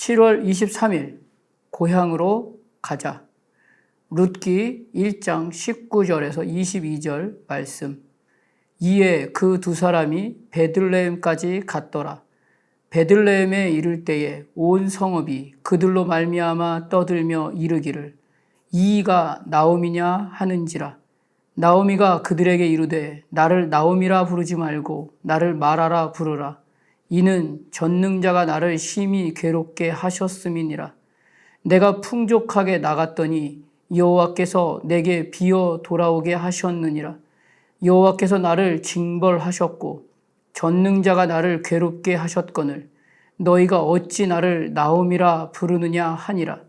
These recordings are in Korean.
7월 23일 고향으로 가자. 룻기 1장 19절에서 22절 말씀. 이에 그 두 사람이 베들레헴까지 갔더라. 베들레헴에 이를 때에 온 성읍이 그들로 말미암아 떠들며 이르기를 이가 나오미냐 하는지라. 나오미가 그들에게 이르되 나를 나오미라 부르지 말고 나를 마라라 부르라. 이는 전능자가 나를 심히 괴롭게 하셨음이니라. 내가 풍족하게 나갔더니 여호와께서 내게 비어 돌아오게 하셨느니라. 여호와께서 나를 징벌하셨고 전능자가 나를 괴롭게 하셨거늘 너희가 어찌 나를 나오미라 부르느냐 하니라.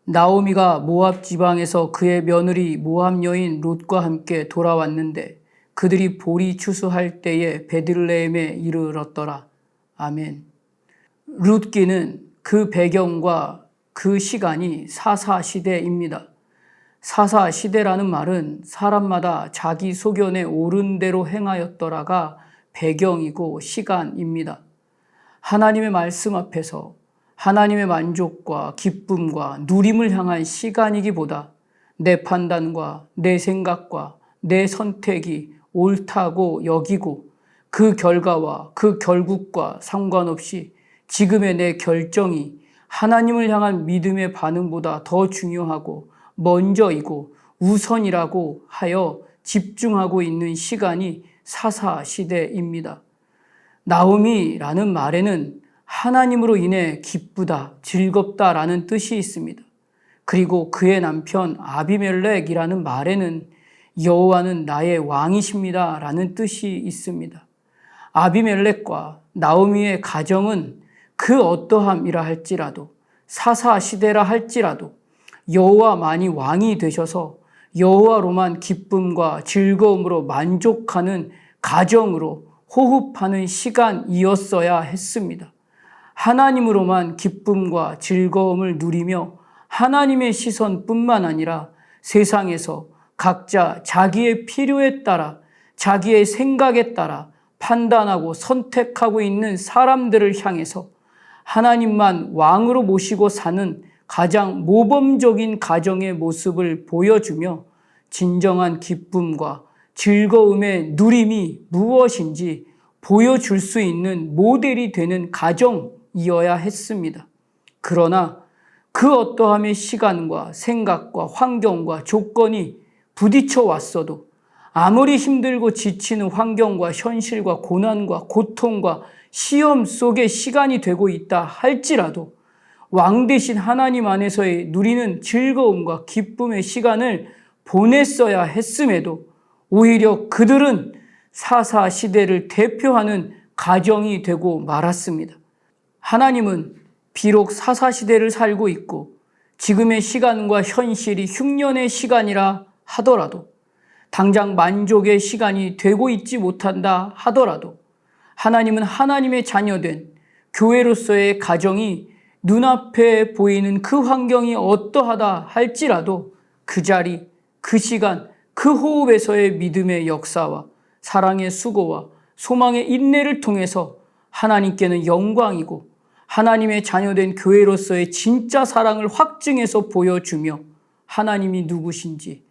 나오미가 모압 지방에서 그의 며느리 모압 여인 룻과 함께 돌아왔는데 그들이 보리 추수할 때에 베들레헴에 이르렀더라. 아멘. 룻기는 그 배경과 그 시간이 사사시대입니다. 사사시대라는 말은 사람마다 자기 소견에 옳은 대로 행하였더라가 배경이고 시간입니다. 하나님의 말씀 앞에서 하나님의 만족과 기쁨과 누림을 향한 시간이기보다 내 판단과 내 생각과 내 선택이 옳다고 여기고 그 결과와 그 결국과 상관없이 지금의 내 결정이 하나님을 향한 믿음의 반응보다 더 중요하고 먼저이고 우선이라고 하여 집중하고 있는 시간이 사사시대입니다. 나오미라는 말에는 하나님으로 인해 기쁘다, 즐겁다라는 뜻이 있습니다. 그리고 그의 남편 아비멜렉이라는 말에는 여호와는 나의 왕이십니다라는 뜻이 있습니다. 아비멜렉과 나오미의 가정은 그 어떠함이라 할지라도 사사시대라 할지라도 여호와만이 왕이 되셔서 여호와로만 기쁨과 즐거움으로 만족하는 가정으로 호흡하는 시간이었어야 했습니다. 하나님으로만 기쁨과 즐거움을 누리며 하나님의 시선뿐만 아니라 세상에서 각자 자기의 필요에 따라 자기의 생각에 따라 판단하고 선택하고 있는 사람들을 향해서 하나님만 왕으로 모시고 사는 가장 모범적인 가정의 모습을 보여주며 진정한 기쁨과 즐거움의 누림이 무엇인지 보여줄 수 있는 모델이 되는 가정이어야 했습니다. 그러나 그 어떠함의 시간과 생각과 환경과 조건이 부딪혀 왔어도 아무리 힘들고 지치는 환경과 현실과 고난과 고통과 시험 속의 시간이 되고 있다 할지라도 왕 되신 하나님 안에서의 누리는 즐거움과 기쁨의 시간을 보냈어야 했음에도 오히려 그들은 사사시대를 대표하는 가정이 되고 말았습니다. 하나님은 비록 사사시대를 살고 있고 지금의 시간과 현실이 흉년의 시간이라 하더라도 당장 만족의 시간이 되고 있지 못한다 하더라도 하나님은 하나님의 자녀된 교회로서의 가정이 눈앞에 보이는 그 환경이 어떠하다 할지라도 그 자리, 그 시간, 그 호흡에서의 믿음의 역사와 사랑의 수고와 소망의 인내를 통해서 하나님께는 영광이고 하나님의 자녀된 교회로서의 진짜 사랑을 확증해서 보여주며 하나님이 누구신지,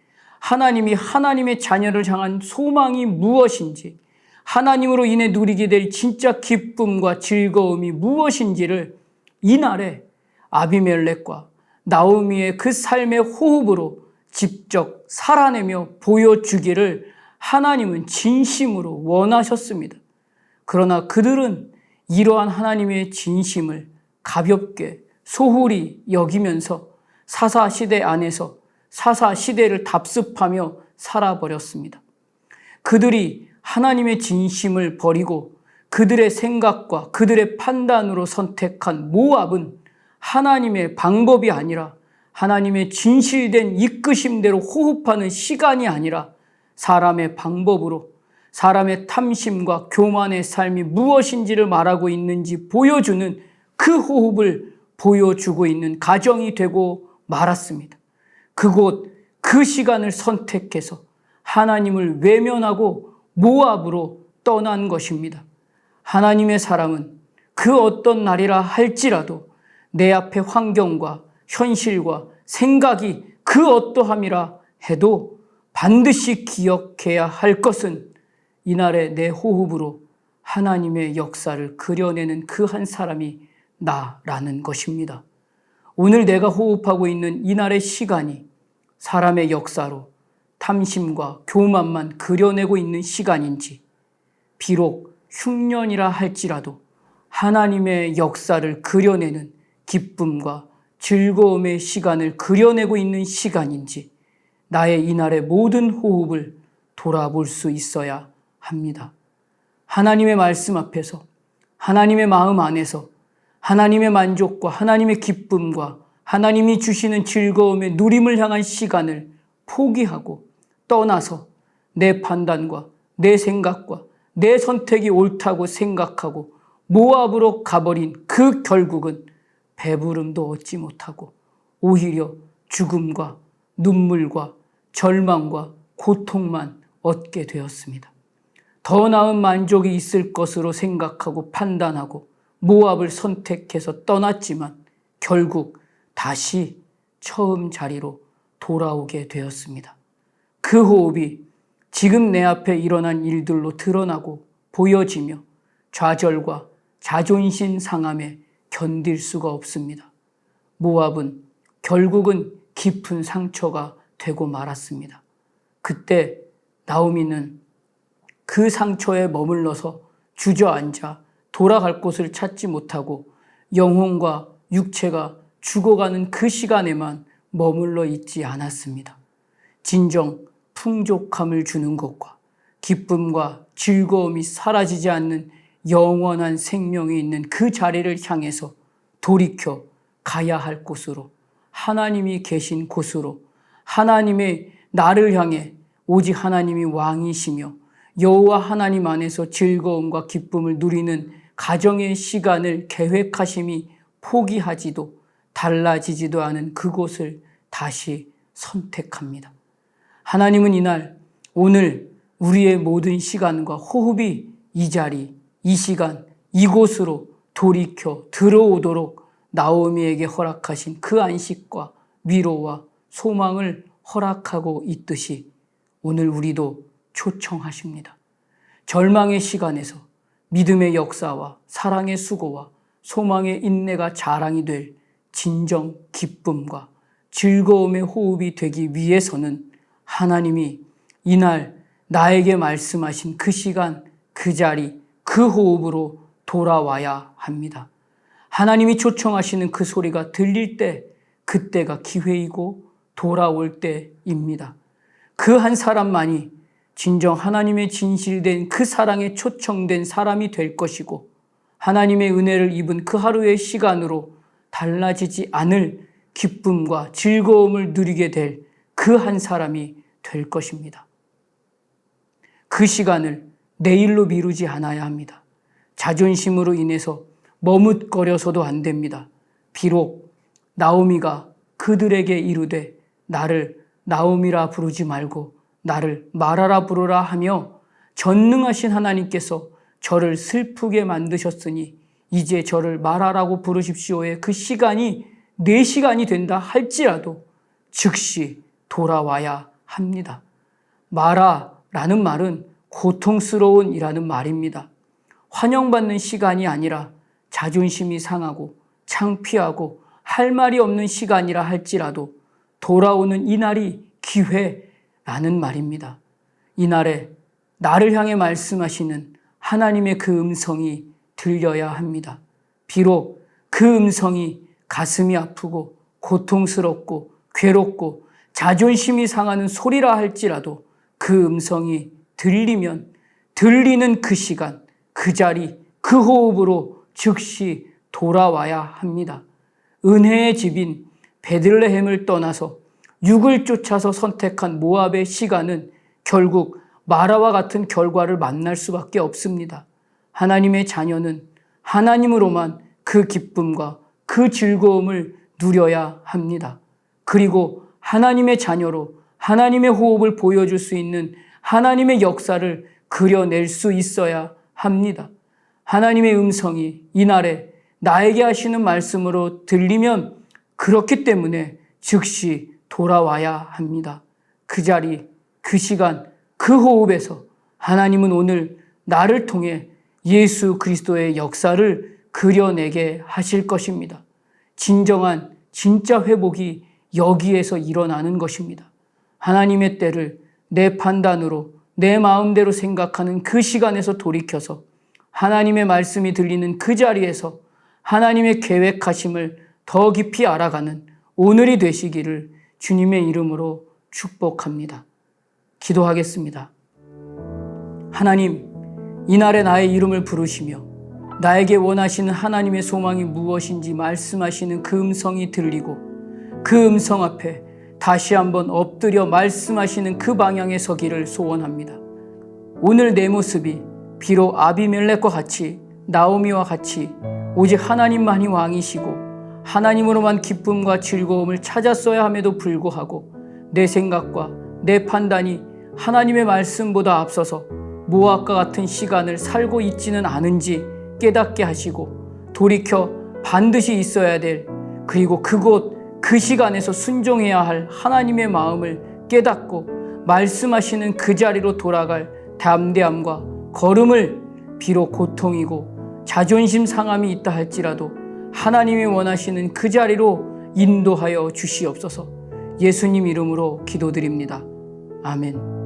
하나님이 하나님의 자녀를 향한 소망이 무엇인지, 하나님으로 인해 누리게 될 진짜 기쁨과 즐거움이 무엇인지를 이날에 아비멜렉과 나오미의 그 삶의 호흡으로 직접 살아내며 보여주기를 하나님은 진심으로 원하셨습니다. 그러나 그들은 이러한 하나님의 진심을 가볍게 소홀히 여기면서 사사시대 안에서 사사시대를 답습하며 살아버렸습니다. 그들이 하나님의 진심을 버리고 그들의 생각과 그들의 판단으로 선택한 모압은 하나님의 방법이 아니라 하나님의 진실된 이끄심대로 호흡하는 시간이 아니라 사람의 방법으로 사람의 탐심과 교만의 삶이 무엇인지를 말하고 있는지 보여주는 그 호흡을 보여주고 있는 가정이 되고 말았습니다. 그곳 그 시간을 선택해서 하나님을 외면하고 모압으로 떠난 것입니다. 하나님의 사람은 그 어떤 날이라 할지라도 내 앞에 환경과 현실과 생각이 그 어떠함이라 해도 반드시 기억해야 할 것은 이날의 내 호흡으로 하나님의 역사를 그려내는 그 한 사람이 나라는 것입니다. 오늘 내가 호흡하고 있는 이날의 시간이 사람의 역사로 탐심과 교만만 그려내고 있는 시간인지, 비록 흉년이라 할지라도 하나님의 역사를 그려내는 기쁨과 즐거움의 시간을 그려내고 있는 시간인지 나의 이날의 모든 호흡을 돌아볼 수 있어야 합니다. 하나님의 말씀 앞에서, 하나님의 마음 안에서 하나님의 만족과 하나님의 기쁨과 하나님이 주시는 즐거움의 누림을 향한 시간을 포기하고 떠나서 내 판단과 내 생각과 내 선택이 옳다고 생각하고 모압으로 가버린 그 결국은 배부름도 얻지 못하고 오히려 죽음과 눈물과 절망과 고통만 얻게 되었습니다. 더 나은 만족이 있을 것으로 생각하고 판단하고 모압을 선택해서 떠났지만 결국 다시 처음 자리로 돌아오게 되었습니다. 그 호흡이 지금 내 앞에 일어난 일들로 드러나고 보여지며 좌절과 자존심 상함에 견딜 수가 없습니다. 모압은 결국은 깊은 상처가 되고 말았습니다. 그때 나오미는 그 상처에 머물러서 주저앉아 돌아갈 곳을 찾지 못하고 영혼과 육체가 죽어가는 그 시간에만 머물러 있지 않았습니다. 진정 풍족함을 주는 것과 기쁨과 즐거움이 사라지지 않는 영원한 생명이 있는 그 자리를 향해서 돌이켜 가야 할 곳으로, 하나님이 계신 곳으로, 하나님의 나를 향해 오직 하나님이 왕이시며 여호와 하나님 안에서 즐거움과 기쁨을 누리는 가정의 시간을 계획하심이 포기하지도 달라지지도 않은 그곳을 다시 선택합니다. 하나님은 이날 오늘 우리의 모든 시간과 호흡이 이 자리, 이 시간, 이곳으로 돌이켜 들어오도록 나오미에게 허락하신 그 안식과 위로와 소망을 허락하고 있듯이 오늘 우리도 초청하십니다. 절망의 시간에서 믿음의 역사와 사랑의 수고와 소망의 인내가 자랑이 될 진정 기쁨과 즐거움의 호흡이 되기 위해서는 하나님이 이날 나에게 말씀하신 그 시간, 그 자리, 그 호흡으로 돌아와야 합니다. 하나님이 초청하시는 그 소리가 들릴 때 그때가 기회이고 돌아올 때입니다. 그 한 사람만이 진정 하나님의 진실된 그 사랑에 초청된 사람이 될 것이고 하나님의 은혜를 입은 그 하루의 시간으로 달라지지 않을 기쁨과 즐거움을 누리게 될 그 한 사람이 될 것입니다. 그 시간을 내일로 미루지 않아야 합니다. 자존심으로 인해서 머뭇거려서도 안 됩니다. 비록 나오미가 그들에게 이르되 나를 나오미라 부르지 말고 나를 마라라 부르라 하며 전능하신 하나님께서 저를 슬프게 만드셨으니 이제 저를 마라라고 부르십시오의 그 시간이 내 시간이 된다 할지라도 즉시 돌아와야 합니다. 마라라는 말은 고통스러운 이라는 말입니다. 환영받는 시간이 아니라 자존심이 상하고 창피하고 할 말이 없는 시간이라 할지라도 돌아오는 이날이 기회라는 말입니다. 이날에 나를 향해 말씀하시는 하나님의 그 음성이 들려야 합니다. 비록 그 음성이 가슴이 아프고 고통스럽고 괴롭고 자존심이 상하는 소리라 할지라도 그 음성이 들리면 들리는 그 시간, 그 자리, 그 호흡으로 즉시 돌아와야 합니다. 은혜의 집인 베들레헴을 떠나서 육을 쫓아서 선택한 모압의 시간은 결국 마라와 같은 결과를 만날 수밖에 없습니다. 하나님의 자녀는 하나님으로만 그 기쁨과 그 즐거움을 누려야 합니다. 그리고 하나님의 자녀로 하나님의 호흡을 보여줄 수 있는 하나님의 역사를 그려낼 수 있어야 합니다. 하나님의 음성이 이날에 나에게 하시는 말씀으로 들리면 그렇기 때문에 즉시 돌아와야 합니다. 그 자리, 그 시간, 그 호흡에서 하나님은 오늘 나를 통해 예수 그리스도의 역사를 그려내게 하실 것입니다. 진정한 진짜 회복이 여기에서 일어나는 것입니다. 하나님의 때를 내 판단으로 내 마음대로 생각하는 그 시간에서 돌이켜서 하나님의 말씀이 들리는 그 자리에서 하나님의 계획하심을 더 깊이 알아가는 오늘이 되시기를 주님의 이름으로 축복합니다. 기도하겠습니다. 하나님, 이날에 나의 이름을 부르시며 나에게 원하시는 하나님의 소망이 무엇인지 말씀하시는 그 음성이 들리고 그 음성 앞에 다시 한번 엎드려 말씀하시는 그 방향에 서기를 소원합니다. 오늘 내 모습이 비록 아비멜렉과 같이 나오미와 같이 오직 하나님만이 왕이시고 하나님으로만 기쁨과 즐거움을 찾았어야 함에도 불구하고 내 생각과 내 판단이 하나님의 말씀보다 앞서서 모압과 같은 시간을 살고 있지는 않은지 깨닫게 하시고 돌이켜 반드시 있어야 될 그리고 그곳 그 시간에서 순종해야 할 하나님의 마음을 깨닫고 말씀하시는 그 자리로 돌아갈 담대함과 걸음을 비록 고통이고 자존심 상함이 있다 할지라도 하나님이 원하시는 그 자리로 인도하여 주시옵소서. 예수님 이름으로 기도드립니다. 아멘.